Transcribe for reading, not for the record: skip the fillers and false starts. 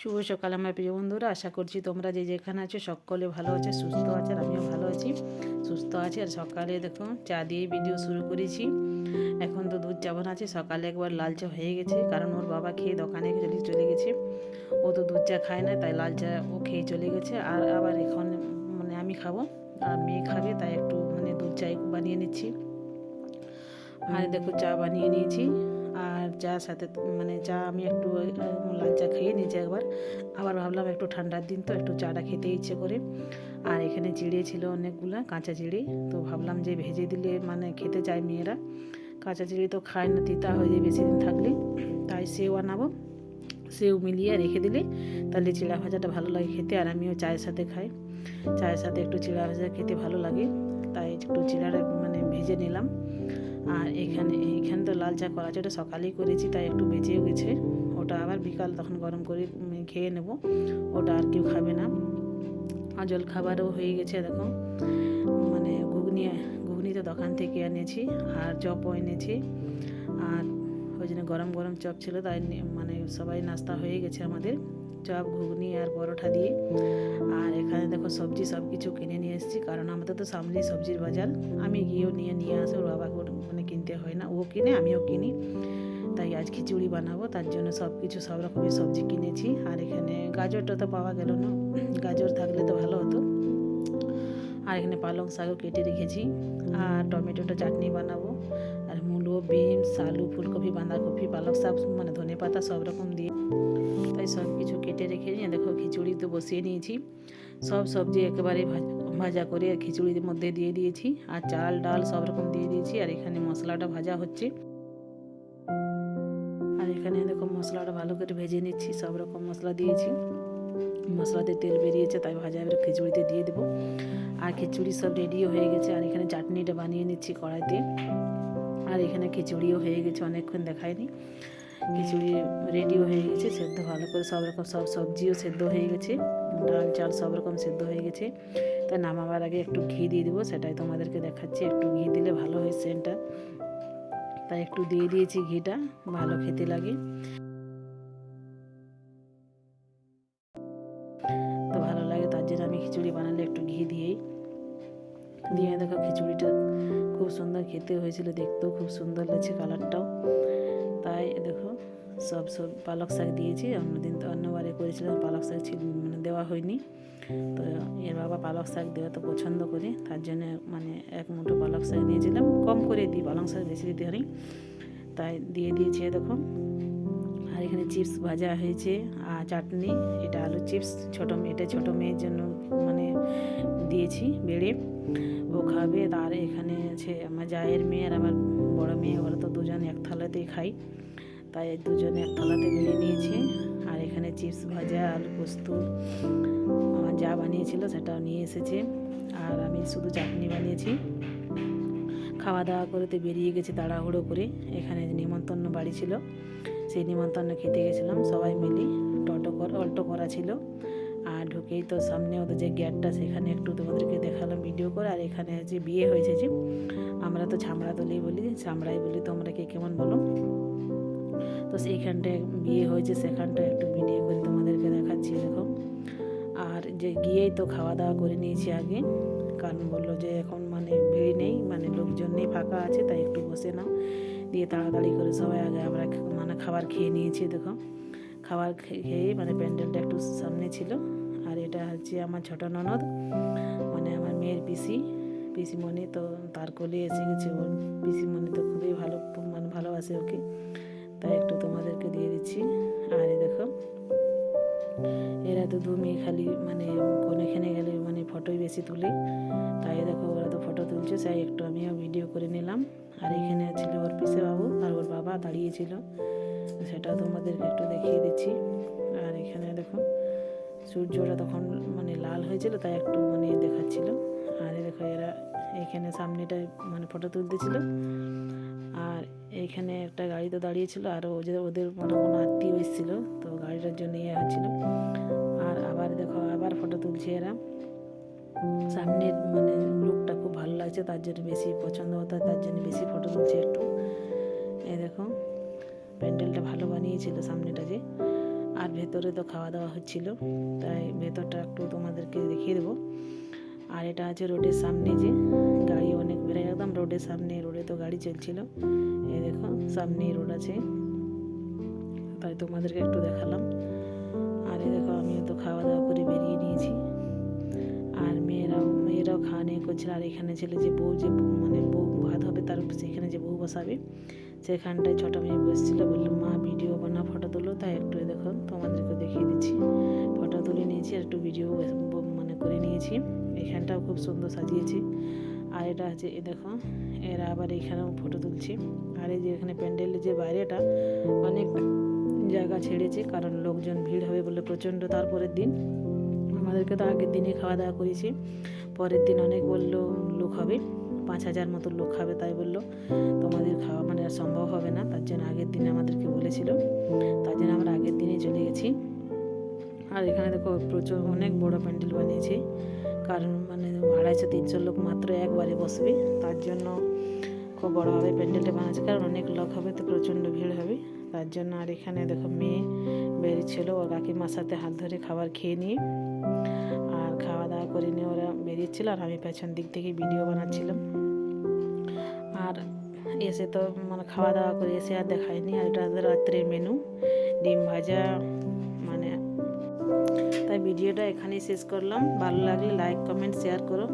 শুভ সকাল আমার প্রিয় বন্ধুরা, আশা করছি তোমরা যে যেখানে আছো সকলে ভালো আছে, সুস্থ আছে। আর আমিও ভালো আছি, সুস্থ আছি। আর সকালে দেখো চা দিয়ে ভিডিও শুরু করেছি। এখন তো দুধ চা বানাচ্ছি। সকালে একবার লাল চা হয়ে গেছে, কারণ ওর বাবা খেয়ে দোকানে চলে গেছে। ও তো দুধ চা খায় না, তাই লাল চা ও খেয়ে চলে গেছে। আর আবার এখন আমি খাবো আর মেয়ে খাবে, তাই একটু দুধ চাই বানিয়ে নিচ্ছি। আর দেখো চা বানিয়ে নিয়েছি। আর চা সাথে চা আমি একটু লাল চা খেয়ে নিয়েছি একবার। আবার ভাবলাম একটু ঠান্ডার দিন তো একটু চাটা খেতে ইচ্ছে করে। আর এখানে চিড়ে ছিল অনেকগুলা কাঁচা চিড়ে, তো ভাবলাম যে ভেজে দিলে খেতে চায় মেয়েরা। কাঁচা চিড়ে তো খায় না, তিতা হয়ে যায় বেশি দিন থাকলে। তাই সেও আনাবো, সেও মিলিয়ে রেখে দিলে তাহলে চিড়া ভাজাটা ভালো লাগে খেতে। আর আমিও চায়ের সাথে খাই, চায়ের সাথে একটু চিড়া ভাজা খেতে ভালো লাগে। তাই একটু চিড়াটা ভেজে নিলাম। আর এখানে তো লাল চা করা আছে, ওটা সকালেই করেছি, তাই একটু বেঁচেও গেছে। ওটা আবার বিকাল তখন গরম করে খেয়ে নেব, ওটা আর কেউ খাবে না। আর জল খাবারও হয়ে গেছে দেখো। ঘুগনি তো দোকান থেকে এনেছি, আর চপও এনেছি। আর ওই জন্য গরম গরম চপ ছিল, তাই সবাই নাস্তা হয়ে গেছে আমাদের, চপ ঘুগনি আর পরোটা দিয়ে। আর এখানে দেখো সবজি সব কিছু কিনে নিয়ে এসেছি, কারণ আমাদের তো সামনেই সবজির বাজার। আমি গিয়েও নিয়ে আসি, ওর বাবাকে কিনতে হয় না, ও কিনে আমিও কিনি। তাই আজ খিচুড়ি বানাবো, তার জন্য সব কিছু সব রকমের সবজি কিনেছি। আর এখানে গাজরটা তো পাওয়া গেল না, গাজর থাকলে তো ভালো হতো। আর এখানে পালং শাকও কেটে রেখেছি। আর টমেটোটা চাটনি বানাবো। আর মূলো, বিনস, আলু, ফুলকপি, বাঁধাকপি, পালং শাক ধনে পাতা সব রকম দিয়ে, তাই সব কিছু কেটে রেখে নিয়ে দেখো খিচুড়ি তো বসিয়ে নিয়েছি। সব সবজি একেবারে ভাজা করে খিচুড়ির মধ্যে দিয়ে দিয়েছি। আর চাল ডাল সব রকম দিয়ে দিয়েছি। আর এখানে মশলাটা ভাজা হচ্ছে। আর এখানে দেখো মশলাটা ভালো করে ভেজে নিচ্ছি, সব রকম মশলা দিয়েছি। মশলাতে তেল বেরিয়েছে, তাই ভাজা এবার খিচুড়িতে দিয়ে দেবো। আর খিচুড়ি সব রেডিও হয়ে গেছে। আর এখানে চাটনিটা বানিয়ে নিচ্ছি কড়াইতে। আর এখানে খিচুড়িও হয়ে গেছে, অনেকক্ষণ দেখায়নি। খিচুড়ি রেডিও হয়ে গেছে, সেদ্ধ ভালো করে সব রকম সব সবজিও সেদ্ধ হয়ে গেছে, ডাল চাল সব রকম সেদ্ধ হয়ে গেছে। তাই নামাবার আগে একটু ঘি দিয়ে দেবো, সেটাই তোমাদেরকে দেখাচ্ছি। একটু ঘি দিলে ভালো হয় সেন্টটা, তাই একটু দিয়ে দিয়েছি ঘিটা, ভালো খেতে লাগে। তো ভালো লাগে, তার জন্য আমি খিচুড়ি বানালে একটু ঘি দিয়ে দেখো খিচুড়িটা খুব সুন্দর খেতে হয়েছিল, দেখতেও খুব সুন্দর লাগছে কালারটাও। তাই দেখো সব পালক শাক দিয়েছি। অন্যদিন তো অন্যবারে করেছিলাম পালক শাক দেওয়া হয়নি। তো এর বাবা পালক শাক দেওয়া তো পছন্দ করে, তার জন্য এক মুঠো পালক শাক নিয়েছিলাম। কম করে দিই, পালং শাক বেশি দিতে হয়, তাই দিয়ে দিয়েছি দেখো। আর এখানে চিপস ভাজা হয়েছে আর চাটনি। এটা আলু চিপস, এটা ছোটো মেয়ের জন্য দিয়েছি বেড়ে, ও খাবে। আর এখানে আছে আমার জায়ের মেয়ে আর আমার বড় মেয়ে, ওরা তো দুজন এক থালাতেই খাই, তাই দুজনে এক থালাতে বেড়ে নিয়েছি। আর এখানে চিপস ভাজা, আলু পোস্ত আমার যা বানিয়েছিল সেটাও নিয়ে এসেছে। আর আমি শুধু চাটনি বানিয়েছি। খাওয়া দাওয়া করতে বেরিয়ে গেছি তাড়াহুড়ো করে। এখানে নিমন্ত্রণ বাড়ি ছিল, সেই নিমন্ত্রণ খেতে গেছিলাম সবাই মিলে। অল্টো করা ছিল। আর ঢুকেই তো সামনে ওদের যে গেটটা, সেখানে একটু তোমাদেরকে দেখালাম ভিডিও করে। আর এখানে যে বিয়ে হয়েছে, যে আমরা তো ছামড়াতলি বলি, ছামড়াই বলি, তোমরা কে কেমন বলো। তো সেইখানটায় বিয়ে হয়েছে, সেখানটা একটু ভিডিও করে তোমাদেরকে দেখাচ্ছি দেখো। আর যে গিয়েই তো খাওয়া দাওয়া করে নিয়েছি আগে, কারণ বললো যে এখন ভিড় নেই, লোকজন নেই, ফাঁকা আছে, তাই একটু বসে নাও। দিয়ে তাড়াতাড়ি করে সবাই আগে আমরা খাবার খেয়ে নিয়েছি দেখো। খাবার খেয়ে প্যান্ডেলটা একটু সামনে ছিল। আর এটা হচ্ছে আমার ছোটো ননদ, আমার মেয়ের পিসিমণি, তো তার কোলে এসে গেছে। ওর পিসিমণি তো খুবই ভালোবাসে ওকে, তাই একটু তোমাদেরকে দিয়ে দিচ্ছি। আর এই দেখো এরা তো দু মেয়ে খালি কোনখানে গেলে ফটোই বেশি তুলে, তাই দেখো ওরা তো ফটো তুলছে, তাই একটু আমিও ভিডিও করে নিলাম। আর এখানে ছিল ওর পিসে বাবু আর ওর বাবা দাঁড়িয়েছিল, সেটা তোমাদেরকে একটু দেখিয়ে দিচ্ছি। আর এখানে দেখো সূর্যটা তখন লাল হয়েছিল, তাই একটু দেখাচ্ছিল। আর দেখো এরা এইখানে সামনেটায় ফটো তুলতেছিল। আর এইখানে একটা গাড়ি তো দাঁড়িয়েছিল, আর ওদের কোনো আত্মীয় এসেছিলো, তো গাড়িটার জন্য হচ্ছিল। আর আবার দেখো আবার ফটো তুলছে এরা। সামনের লুকটা খুব ভালো লাগছে, তার জন্য বেশি পছন্দ হতো, তার জন্য বেশি ফটো তুলছে একটু। এই দেখো প্যান্ডেলটা ভালো বানিয়েছিল সামনেটা যে। আর ভেতরে তো খাওয়া দাওয়া হচ্ছিল, তাই ভেতরটা একটু তোমাদেরকে দেখিয়ে দেবো। আর এটা আছে রোডের সামনে, যে গাড়ি অনেক বেড়ে, একদম রোডের সামনে, রোডে তো গাড়ি চলছিল। এই দেখো সামনেই রোড আছে, তাই তোমাদেরকে একটু দেখালাম। আর এই দেখো আমিও তো খাওয়া দাওয়া করে বেরিয়ে নিয়েছি, আর মেয়েরাও খাওয়া নিয়ে করছিল। আর এখানে ছিল যে বউ, যে মানে বউ ভাত হবে তার সেখানে যে বউ বসাবে, সেখানটায় ছোটো মেয়ে বসছিল, বললো মা ভিডিও বানা, ফটো তুলো। তাই একটু দেখো তোমাদেরকে দেখিয়ে দিচ্ছি, ফটো তুলে নিয়েছি আর একটু ভিডিও মানে করে নিয়েছি। এখানটাও খুব সুন্দর সাজিয়েছি। আর এটা আছে এ দেখো, এরা আবার এখানেও ফটো তুলছে। আর এই যে এখানে প্যান্ডেলের যে বাইরেটা অনেক জায়গা ছেড়েছে, কারণ লোকজন ভিড় হবে বলে প্রচণ্ড। তারপরের দিন আমাদেরকে তো আগের দিনে খাওয়া দাওয়া করেছি, পরের দিন অনেক বললো লোক হবে, 5,000 মতো লোক খাবে। তাই বললো তোমাদের খাওয়া মানে সম্ভব হবে না, তার জন্য আগের দিনে আমাদেরকে বলেছিল, তার জন্য আমরা আগের দিনেই চলে গেছি। আর এখানে দেখো প্রচুর অনেক বড় প্যান্ডেল বানিয়েছে, কারণ মানে 250-300 লোক মাত্র একবারে বসবে, তার জন্য খুব বড়োভাবে প্যান্ডেলটা বানাচ্ছে, কারণ অনেক লোক হবে তো প্রচণ্ড ভিড় হবে তার জন্য। আর এখানে দেখো মেয়ে বেরিয়েছিল ওর কাকিমার সাথে হাত ধরে খাবার খেয়ে নিয়ে, আর খাওয়া দাওয়া করে নিয়ে ওরা বেরিয়েছিল, আর আমি পেছন দিক থেকে ভিডিও বানাচ্ছিলাম। আর এসে তো মানে খাওয়া দাওয়া করে এসে আর দেখায়নি। আর এটা রাত্রের মেনু, ডিম ভাজা মানে। তাই ভিডিওটা এখানেই শেষ করলাম, ভালো লাগলে লাইক কমেন্ট শেয়ার করো।